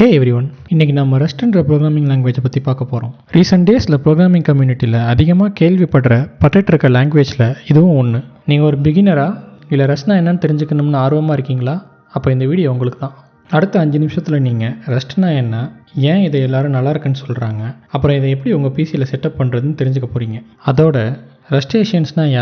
ஹே everyone, இன்றைக்கி நம்ம ரஸ்ட்ன்ற programming லாங்குவேஜை பற்றி பார்க்க போகிறோம். ரீசெண்ட் டேஸில் ப்ரோக்ராமிங் கம்யூனிட்டியில் அதிகமாக பட்டுட்டு இருக்க லாங்குவேஜில் இதுவும் ஒன்று. நீங்கள் ஒரு பிகினரா இல்லை ரஸ்ட்னா என்னன்னு தெரிஞ்சுக்கணும்னு ஆர்வமாக இருக்கீங்களா? அப்போ இந்த வீடியோ உங்களுக்கு தான். அடுத்த 5 நிமிஷத்தில் நீங்கள் ரஸ்ட்னா என்ன, ஏன் இதை எல்லோரும் நல்லா இருக்குன்னு சொல்கிறாங்க, அப்புறம் இதை எப்படி உங்கள் பிசியில் செட்டப் பண்ணுறதுன்னு தெரிஞ்சுக்க போகிறீங்க. அதோட ரஸ்டேஷியன்ஸ்னால்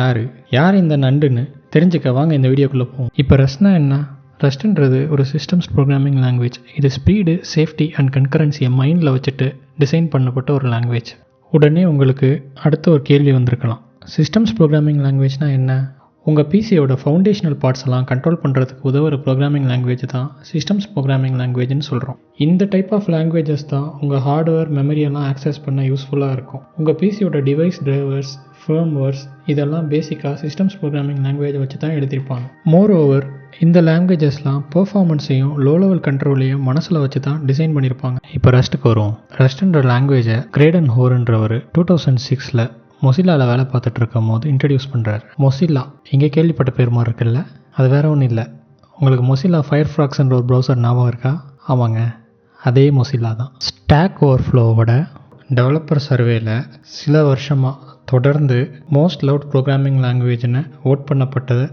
யார் இந்த நண்டுன்னு தெரிஞ்சுக்க வாங்க இந்த வீடியோக்குள்ளே போவோம். இப்போ ரஸ்ட்னா என்ன? ரஸ்ட்ன்றது ஒரு சிஸ்டம்ஸ் ப்ரோக்ராமிங் லாங்குவேஜ். இது ஸ்பீடு, சேஃப்டி அண்ட் கன்கரன்சியை மைண்டில் வச்சுட்டு டிசைன் பண்ணப்பட்ட ஒரு லாங்குவேஜ். உடனே உங்களுக்கு அடுத்த ஒரு கேள்வி வந்திருக்கலாம், சிஸ்டம்ஸ் ப்ரோக்ராமிங் லாங்குவேஜ்னால் என்ன? உங்கள் பிசியோட ஃபவுண்டேஷனல் பார்ட்ஸ் எல்லாம் கண்ட்ரோல் பண்ணுறதுக்கு உதவுற ப்ரோக்ராமிங் லாங்குவேஜ் தான் சிஸ்டம்ஸ் ப்ரோக்ராமிங் லாங்குவேஜ்னு சொல்கிறோம். இந்த டைப் ஆஃப் லாங்குவேஜஸ் தான் உங்கள் ஹார்ட்வேர், மெமரியெல்லாம் ஆக்சஸ் பண்ண யூஸ்ஃபுல்லாக இருக்கும். உங்கள் பிசியோட டிவைஸ் டிரைவர்ஸ், ஃபர்ம்வேர்ஸ் இதெல்லாம் பேசிக்காக சிஸ்டம்ஸ் ப்ரோக்ராமிங் லாங்குவேஜை வச்சு தான் எழுதியிருப்பாங்க. மோர் ஓவர், இந்த லாங்குவேஜஸ்லாம் பெர்ஃபார்மன்ஸையும் லோ லெவல் கண்ட்ரோலையும் மனசில் வச்சு தான் டிசைன் பண்ணியிருப்பாங்க. இப்போ ரஸ்ட்டுக்கு வருவோம். ரஸ்ட்ன்ற லாங்குவேஜை கிரேடன் ஹோர்ன்றவர் 2006 மொசில்லாவில் வேலை பார்த்துட்டு இருக்கும் போது இன்ட்ரடியூஸ் பண்ணுறாரு. மொசில்லா இங்கே கேள்விப்பட்ட பேர் மாதிரி இருக்குல்ல? அது வேற ஒன்றும் இல்லை. உங்களுக்கு மொசில்லா ஃபயர்ஃபாக்ஸ்ன்ற ஒரு ப்ரௌசர் ஞாபகம் இருக்கா? ஆமாங்க, அதே மொசில்லா தான். ஸ்டாக் ஓவர்ஃப்ளோவோட டெவலப்பர் சர்வேல சில வருஷமாக தொடர்ந்து மோஸ்ட் லவ்ட் ப்ரோக்ராமிங் லாங்குவேஜ்னு ஓட் பண்ணப்பட்டது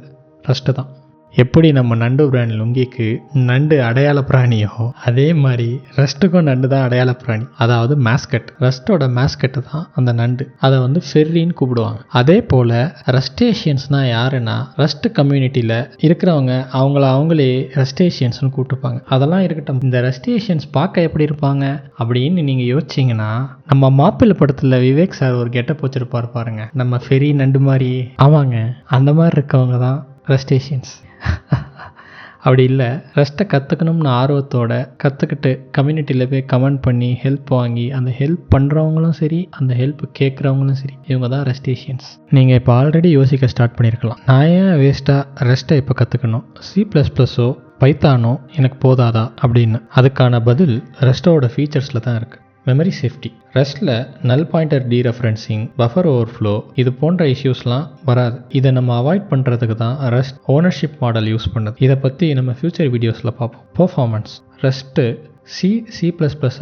ரஸ்ட்டு தான். எப்படி நம்ம நண்டு பிராண்ட் லுங்கிக்கு நண்டு அடையாள பிராணியோ, அதே மாதிரி ரஸ்ட்டுக்கும் நண்டு தான் அடையாள பிராணி, அதாவது மேஸ்கட். ரஸ்ட்டோட மேஸ்கட்டு தான் அந்த நண்டு. அதை ஃபெர்ரின்னு கூப்பிடுவாங்க. அதே போல் ரஸ்டேஷியன்ஸ்னால் யாருன்னா, ரஸ்ட் கம்யூனிட்டியில் இருக்கிறவங்க அவங்களே ரஸ்டேஷியன்ஸ்னு கூப்பிட்டுப்பாங்க. அதெல்லாம் இருக்கட்டும், இந்த ரஸ்டேஷியன்ஸ் பார்க்க எப்படி இருப்பாங்க அப்படின்னு நீங்கள் யோசிச்சிங்கன்னா, நம்ம மாப்பிள்ளை படத்தில் விவேக் சார் ஒரு கெட்டப் வச்சுருப்பார் பாருங்க, நம்ம ஃபெரி நண்டு மாதிரி. ஆமாங்க, அந்த மாதிரி இருக்கவங்க தான் ரஸ்டேஷியன்ஸ். அப்படி இல்லை, ரஸ்ட்டை கற்றுக்கணும்னு ஆர்வத்தோட கற்றுக்கிட்டு கம்யூனிட்டியில் போய் கமெண்ட் பண்ணி ஹெல்ப் வாங்கி அந்த ஹெல்ப் பண்ணுறவங்களும் சரி, அந்த ஹெல்ப் கேட்குறவங்களும் சரி, இவங்க தான் ரஸ்டேஷியன்ஸ். நீங்கள் இப்போ ஆல்ரெடி யோசிக்க ஸ்டார்ட் பண்ணியிருக்கலாம், நான் ஏன் வேஸ்ட்டாக ரஸ்ட்டை இப்போ கற்றுக்கணும், C++ஓ பைத்தானோ எனக்கு போதாதா அப்படின்னு. அதுக்கான பதில் ரஸ்ட்டோட ஃபீச்சர்ஸில் தான் இருக்குது. Memory safety. ரஸ்ட்டில் நல் பாயிண்டர் டீரெஃபரன்சிங், பஃபர் ஓவர்ஃப்ளோ இது போன்ற இஷ்யூஸ்லாம் வராது. இதை நம்ம அவாய்ட் பண்ணுறதுக்கு தான் ரஸ்ட் ஓனர்ஷிப் மாடல் யூஸ் பண்ணுது. இதை பற்றி நம்ம ஃபியூச்சர் வீடியோஸில் பார்ப்போம். பெர்ஃபார்மன்ஸ். ரஸ்ட்டு C++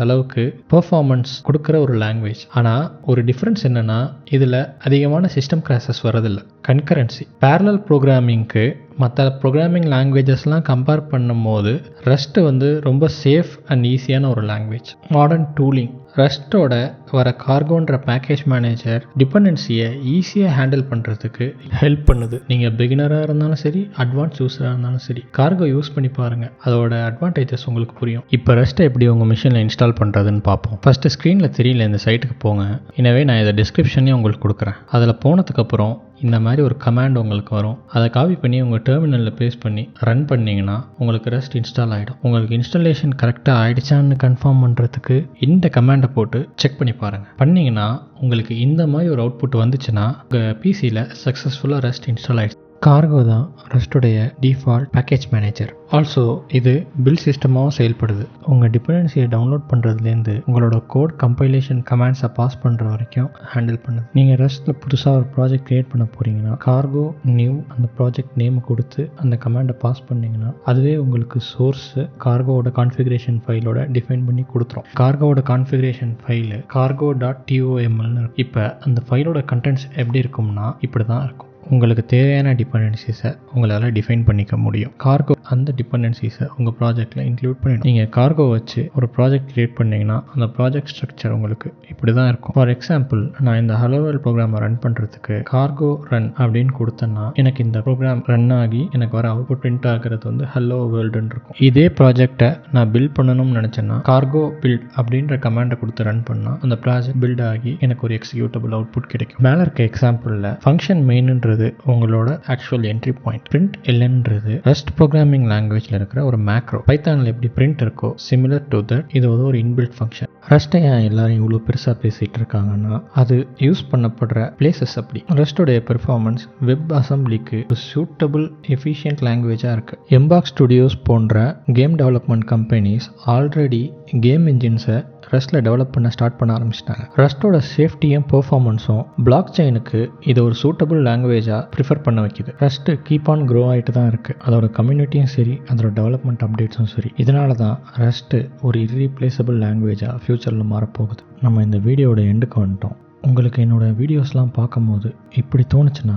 அளவுக்கு பெர்ஃபார்மன்ஸ் கொடுக்குற ஒரு லாங்குவேஜ். ஆனால் ஒரு டிஃப்ரென்ஸ் என்னென்னா, இதில் அதிகமான சிஸ்டம் கிராஷஸ் வரதில்லை. கன்கரன்சி. பேரலல் ப்ரோக்ராமிங்க்கு மற்ற ப்ரோக்ராமிங் லாங்குவேஜஸ்லாம் கம்பேர் பண்ணும்போது ரஸ்ட்டு ரொம்ப சேஃப் அண்ட் ஈஸியான ஒரு லாங்குவேஜ். மாடர்ன் டூலிங். ரஸ்ட்டோட வர கார்கோன்ற பேக்கேஜ் மேனேஜர் டிபெண்டன்சியை ஈஸியாக ஹேண்டில் பண்ணுறதுக்கு ஹெல்ப் பண்ணுது. நீங்கள் பிகினராக இருந்தாலும் சரி, அட்வான்ஸ் யூஸராக இருந்தாலும் சரி, கார்கோ யூஸ் பண்ணி பாருங்கள், அதோட அட்வான்டேஜஸ் உங்களுக்கு புரியும். இப்போ ரஸ்ட்டை எப்படி உங்கள் மிஷினில் இன்ஸ்டால் பண்ணுறதுன்னு பார்ப்போம். ஃபஸ்ட்டு ஸ்க்ரீனில் தெரியல இந்த சைட்டுக்கு போங்க. எனவே நான் இதை டிஸ்கிரிப்ஷன்லேயும் உங்களுக்கு கொடுக்குறேன். அதில் போனதுக்கப்புறம் இந்த மாதிரி ஒரு கமாண்ட் உங்களுக்கு வரும். அதை காப்பி பண்ணி உங்கள் டெர்மினலில் பேஸ்ட் பண்ணி ரன் பண்ணிங்கன்னா உங்களுக்கு ரஸ்ட் இன்ஸ்டால் ஆகிடும். உங்களுக்கு இன்ஸ்டாலேஷன் கரெக்டாக ஆகிடுச்சான்னு கன்ஃபார்ம் பண்ணுறதுக்கு இந்த கமாண்டை போட்டு செக் பண்ணி பாருங்கள். பண்ணிங்கன்னா உங்களுக்கு இந்த மாதிரி ஒரு அவுட்புட் வந்துச்சுன்னா உங்கள் பிசியில் சக்ஸஸ்ஃபுல்லாக ரஸ்ட் இன்ஸ்டால் ஆகிடுச்சு. கார்கோ தான் ரஸ்ட்டுடைய டிஃபால்ட் பேக்கேஜ் மேனேஜர். ஆல்சோ இது பில் சிஸ்டமாகவும் செயல்படுது. உங்கள் டிபெண்டன்சியை டவுன்லோட் பண்ணுறதுலேருந்து உங்களோட கோட் கம்பைலேஷன் கமாண்ட்ஸை பாஸ் பண்ணுற வரைக்கும் ஹேண்டில் பண்ணுது. நீங்கள் ரஸ்ட்டில் புதுசாக ஒரு ப்ராஜெக்ட் க்ரியேட் பண்ண போகிறீங்கன்னா கார்கோ நியூ அந்த ப்ராஜெக்ட் நேமை கொடுத்து அந்த கமாண்டை பாஸ் பண்ணிங்கன்னா அதுவே உங்களுக்கு சோர்ஸு கார்கோவோட கான்ஃபிகரேஷன் ஃபைலோட டிஃபைன் பண்ணி கொடுத்துரும். கார்கோவோட கான்ஃபிகரேஷன் ஃபைலு cargo.tomlனு இருக்கும். இப்போ அந்த ஃபைலோட கண்டென்ட்ஸ் எப்படி இருக்கும்னா இப்படி தான் இருக்கும். உங்களுக்கு தேவையான டிபெண்டன்சிஸை உங்களால் டிஃபைன் பண்ணிக்க முடியும். கார்கோ அந்த டிபெண்டன்சிஸை உங்கள் ப்ராஜெக்டில் இன்க்ளூட் பண்ணிடும். நீங்கள் கார்கோ வச்சு ஒரு ப்ராஜெக்ட் க்ரியேட் பண்ணிங்கன்னா அந்த ப்ராஜெக்ட் ஸ்ட்ரக்சர் உங்களுக்கு இப்படி தான் இருக்கும். ஃபார் எக்ஸாம்பிள், நான் இந்த ஹலோ வேர்ல்ட் ப்ரோக்ராமை ரன் பண்ணுறதுக்கு கார்கோ ரன் அப்படின்னு கொடுத்தேன்னா எனக்கு இந்த ப்ரோக்ராம் ரன் ஆகி எனக்கு வர அவுட்புட் பிரிண்ட் ஆகிறது ஹலோ வேர்ல்டுன்னு இருக்கும். இதே ப்ராஜெக்டை நான் பில்ட் பண்ணணும்னு நினச்சேன்னா கார்கோ பில்ட் அப்படின்ற கமாண்டை கொடுத்து ரன் பண்ணால் அந்த ப்ராஜெக்ட் பில்ட் ஆகி எனக்கு ஒரு எக்ஸிக்யூட்டபிள் அவுட்புட் கிடைக்கும். மேலே இருக்க எக்ஸாம்பிளில் ஃபங்க்ஷன் மெயின்ன்றது உங்களோட ஆக்சுவல் என்ட்ரி பாயிண்ட். பிரிண்ட் எல்ன்றது ரஸ்ட் ப்ரோக்ராமிங் லாங்குவேஜில் இருக்கிற ஒரு மேக்ரோ. பைத்தானில் எப்படி பிரிண்ட் இருக்கோ சிமிலர் டு தட் இது ஒரு இன்பில்ட் ஃபங்க்ஷன். ரஸ்ட்டை ஏன் எல்லாரும் இவ்வளோ பெருசாக பேசிகிட்டு இருக்காங்கன்னா அது யூஸ் பண்ணப்படுற பிளேசஸ் அப்படி. ரஸ்ட்டோடைய பெர்ஃபார்மன்ஸ் வெப் அசம்பிளிக்கு ஒரு சூட்டபிள் எஃபிஷியன்ட் லாங்குவேஜாக இருக்குது. எம்பாக்ஸ் ஸ்டுடியோஸ் போன்ற game development companies already game இன்ஜின்ஸை ரஸ்ட்டில் டெவலப் பண்ண ஸ்டார்ட் பண்ண ஆரம்பிச்சிட்டாங்க. ரஸ்ட்டோட சேஃப்டியும் பெர்ஃபார்மன்ஸும் பிளாக் செயினுக்கு இது ஒரு சூட்டபிள் லாங்குவேஜ் லாங்குவேஜாக ப்ரிஃபர் பண்ண வைக்குது. ரஸ்ட் கீப் ஆன் க்ரோ ஆகிட்டு தான் இருக்குது. அதோட கம்யூனிட்டியும் சரி, அதோட டெவலப்மெண்ட் அப்டேட்ஸும் சரி. இதனால தான் ரஸ்ட்டு ஒரு இர்ரீப்ளேசபிள் லாங்குவேஜாக ஃப்யூச்சரில் மாறப்போகுது. நம்ம இந்த வீடியோட எண்டுக்கு வந்துட்டோம். உங்களுக்கு என்னோடய வீடியோஸ்லாம் பார்க்கும்போது இப்படி தோணுச்சுன்னா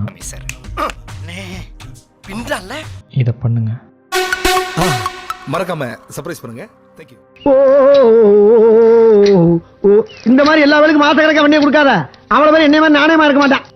இதை பண்ணுங்கள். மறக்காம சர்ப்ரைஸ் பண்ணுங்க. தேங்க்யூ. இந்த மாதிரி எல்லா வேலைக்கும் மாச கணக்கா வண்டியை கொடுக்காத. அவ்வளவு பேர் என்ன மாதிரி நாணயமா இருக்க மாட்டான்.